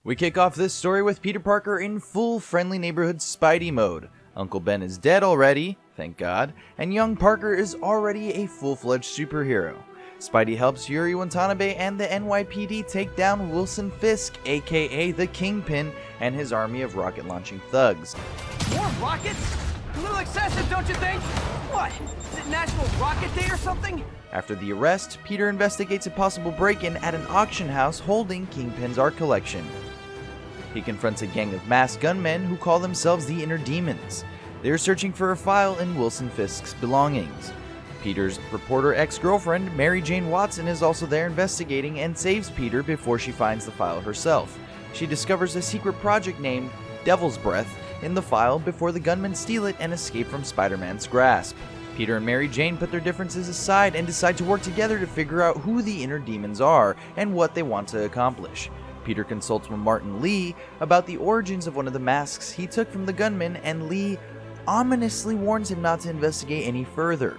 We kick off this story with Peter Parker in full friendly neighborhood Spidey mode. Uncle Ben is dead already, thank God, and young Parker is already a full-fledged superhero. Spidey helps Yuri Watanabe and the NYPD take down Wilson Fisk, aka the Kingpin, and his army of rocket-launching thugs. More rockets? A little excessive, don't you think? What? Is it National Rocket Day or something? After the arrest, Peter investigates a possible break-in at an auction house holding Kingpin's art collection. He confronts a gang of masked gunmen who call themselves the Inner Demons. They are searching for a file in Wilson Fisk's belongings. Peter's reporter ex-girlfriend, Mary Jane Watson, is also there investigating and saves Peter before she finds the file herself. She discovers a secret project named Devil's Breath in the file before the gunmen steal it and escape from Spider-Man's grasp. Peter and Mary Jane put their differences aside and decide to work together to figure out who the Inner Demons are and what they want to accomplish. Peter consults with Martin Lee about the origins of one of the masks he took from the gunman, and Lee ominously warns him not to investigate any further.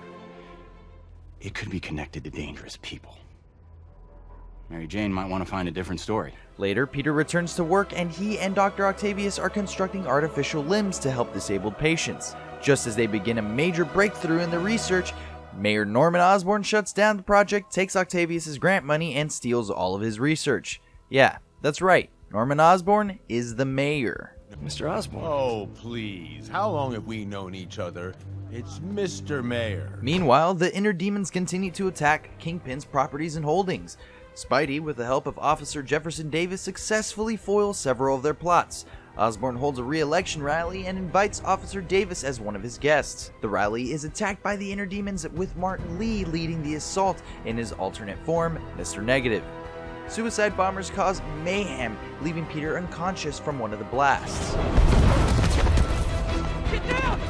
It could be connected to dangerous people. Mary Jane might want to find a different story. Later, Peter returns to work and he and Dr. Octavius are constructing artificial limbs to help disabled patients. Just as they begin a major breakthrough in the research, Mayor Norman Osborn shuts down the project, takes Octavius' grant money, and steals all of his research. Yeah, that's right. Norman Osborn is the mayor. Mr. Osborn. Oh, please. How long have we known each other? It's Mr. Mayor. Meanwhile, the Inner Demons continue to attack Kingpin's properties and holdings. Spidey, with the help of Officer Jefferson Davis, successfully foils several of their plots. Osborn holds a re-election rally and invites Officer Davis as one of his guests. The rally is attacked by the Inner Demons, with Martin Lee leading the assault in his alternate form, Mr. Negative. Suicide bombers cause mayhem, leaving Peter unconscious from one of the blasts. Get down!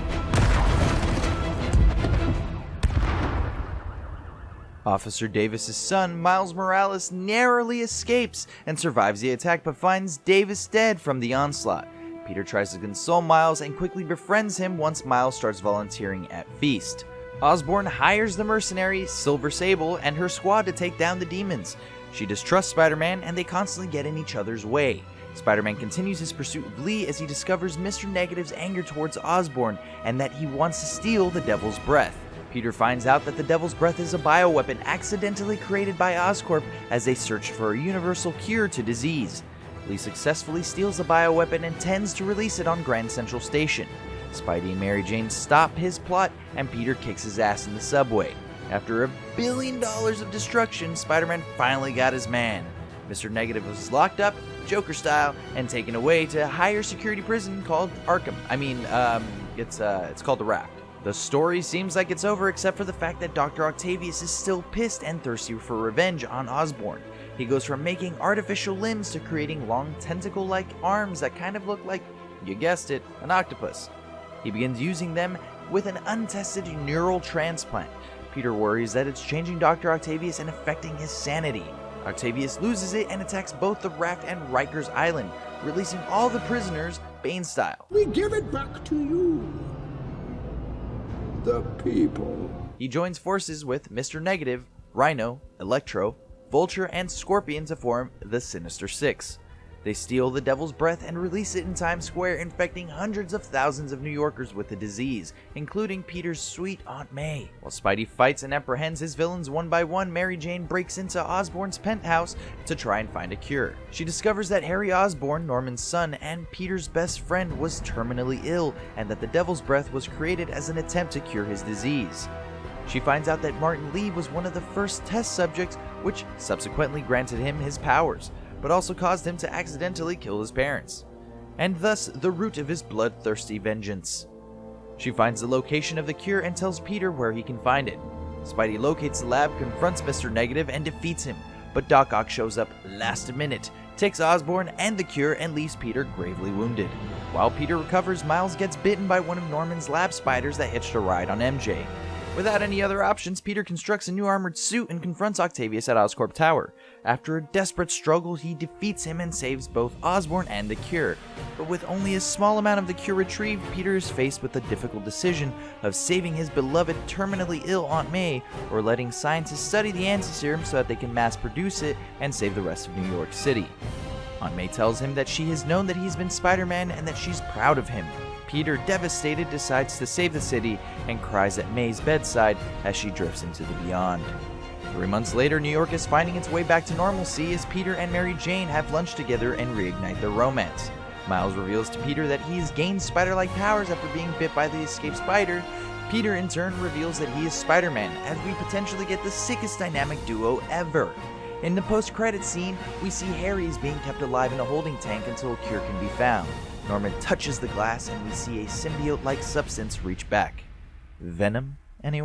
Officer Davis' son, Miles Morales, narrowly escapes and survives the attack but finds Davis dead from the onslaught. Peter tries to console Miles and quickly befriends him once Miles starts volunteering at Feast. Osborn hires the mercenary Silver Sable and her squad to take down the demons. She distrusts Spider-Man and they constantly get in each other's way. Spider-Man continues his pursuit of Lee as he discovers Mr. Negative's anger towards Osborn and that he wants to steal the Devil's Breath. Peter finds out that the Devil's Breath is a bioweapon accidentally created by Oscorp as they search for a universal cure to disease. Lee successfully steals the bioweapon and tends to release it on Grand Central Station. Spidey and Mary Jane stop his plot and Peter kicks his ass in the subway. After $1 billion of destruction, Spider-Man finally got his man. Mr. Negative was locked up, Joker style, and taken away to a higher security prison called Arkham. It's called the Raft. The story seems like it's over except for the fact that Dr. Octavius is still pissed and thirsty for revenge on Osborn. He goes from making artificial limbs to creating long tentacle-like arms that kind of look like, you guessed it, an octopus. He begins using them with an untested neural transplant. Peter worries that it's changing Dr. Octavius and affecting his sanity. Octavius loses it and attacks both the Raft and Rikers Island, releasing all the prisoners Bane style. We give it back to you, the people. He joins forces with Mr. Negative, Rhino, Electro, Vulture, and Scorpion to form the Sinister Six. They steal the Devil's Breath and release it in Times Square, infecting hundreds of thousands of New Yorkers with the disease, including Peter's sweet Aunt May. While Spidey fights and apprehends his villains one by one, Mary Jane breaks into Osborn's penthouse to try and find a cure. She discovers that Harry Osborn, Norman's son and Peter's best friend, was terminally ill, and that the Devil's Breath was created as an attempt to cure his disease. She finds out that Martin Lee was one of the first test subjects, which subsequently granted him his powers, but also caused him to accidentally kill his parents, and thus the root of his bloodthirsty vengeance. She finds the location of the cure and tells Peter where he can find it. Spidey locates the lab, confronts Mr. Negative, and defeats him, but Doc Ock shows up last minute, takes Osborn and the cure, and leaves Peter gravely wounded. While Peter recovers, Miles gets bitten by one of Norman's lab spiders that hitched a ride on MJ. Without any other options, Peter constructs a new armored suit and confronts Octavius at Oscorp Tower. After a desperate struggle, he defeats him and saves both Osborn and the cure. But with only a small amount of the cure retrieved, Peter is faced with the difficult decision of saving his beloved terminally ill Aunt May, or letting scientists study the anti-serum so that they can mass produce it and save the rest of New York City. Aunt May tells him that she has known that he's been Spider-Man and that she's proud of him. Peter, devastated, decides to save the city and cries at May's bedside as she drifts into the beyond. 3 months later, New York is finding its way back to normalcy as Peter and Mary Jane have lunch together and reignite their romance. Miles reveals to Peter that he has gained spider-like powers after being bit by the escaped spider. Peter in turn reveals that he is Spider-Man, as we potentially get the sickest dynamic duo ever. In the post-credits scene, we see Harry is being kept alive in a holding tank until a cure can be found. Norman touches the glass and we see a symbiote-like substance reach back. Venom, anyone?